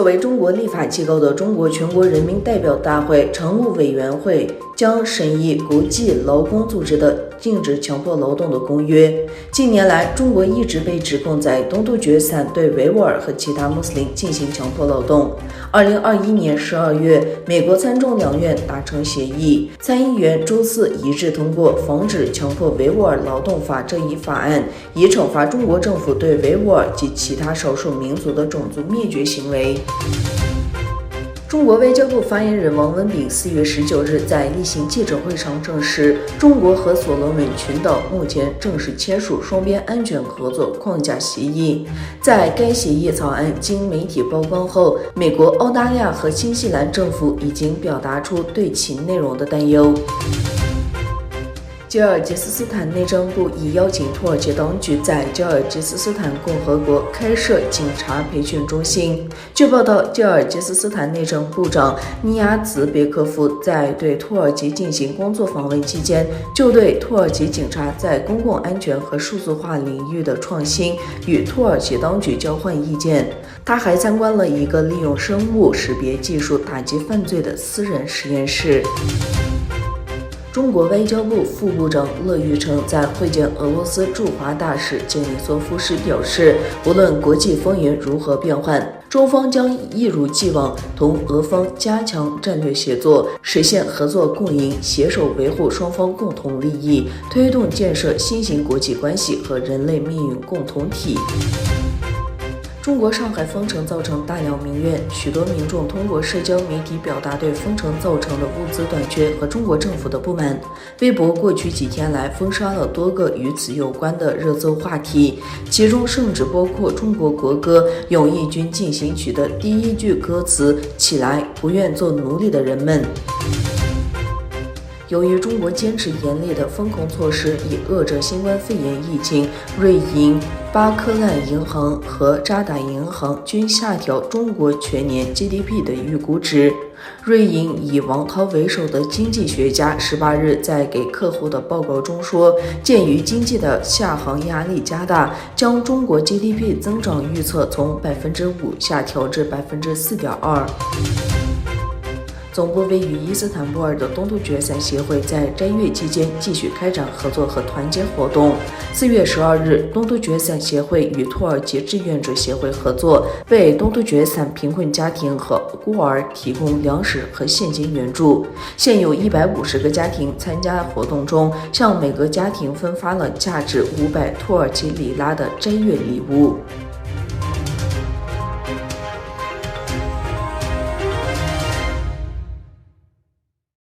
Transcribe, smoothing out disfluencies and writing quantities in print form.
作为中国立法机构的中国全国人民代表大会常务委员会将审议国际劳工组织的禁止强迫劳动的公约。近年来，中国一直被指控在东突厥散对维吾尔和其他穆斯林进行强迫劳动。2021年12月，美国参众两院达成协议，参议员周四一致通过《防止强迫维吾尔劳动法》这一法案，以惩罚中国政府对维吾尔及其他少数民族的种族灭绝行为。中国外交部发言人王文炳4月19日在例行记者会上证实，中国和所罗门群岛目前正式签署双边安全合作框架协议。在该协议草案经媒体曝光后，美国、澳大利亚和新西兰政府已经表达出对其内容的担忧。吉尔吉斯斯坦内政部已邀请土耳其当局在吉尔吉斯斯坦共和国开设警察培训中心。据报道，吉尔吉斯斯坦内政部长尼亚兹别科夫在对土耳其进行工作访问期间，就对土耳其警察在公共安全和数字化领域的创新与土耳其当局交换意见。他还参观了一个利用生物识别技术打击犯罪的私人实验室。中国外交部副部长乐玉成在会见俄罗斯驻华大使杰尼索夫时表示，无论国际风云如何变幻，中方将一如既往同俄方加强战略协作，实现合作共赢，携手维护双方共同利益，推动建设新型国际关系和人类命运共同体。中国上海封城造成大量民怨，许多民众通过社交媒体表达对封城造成的物资短缺和中国政府的不满。微博过去几天来封杀了多个与此有关的热搜话题，其中甚至包括中国国歌《永义军进行曲》的第一句歌词“起来，不愿做奴隶的人们”。由于中国坚持严厉的封控措施，以遏制新冠肺炎疫情，瑞银、巴克莱银行和渣打银行均下调中国全年 GDP 的预估值。瑞银以王涛为首的经济学家18日在给客户的报告中说，鉴于经济的下行压力加大，将中国 GDP 增长预测从 5% 下调至 4.2%。总部位于伊斯坦布尔的东突厥散协会在斋月期间继续开展合作和团结活动。4月12日，东突厥散协会与土耳其志愿者协会合作，为东突厥散贫困家庭和孤儿提供粮食和现金援助。现有150个家庭参加活动中，向每个家庭分发了价值500土耳其里拉的斋月礼物。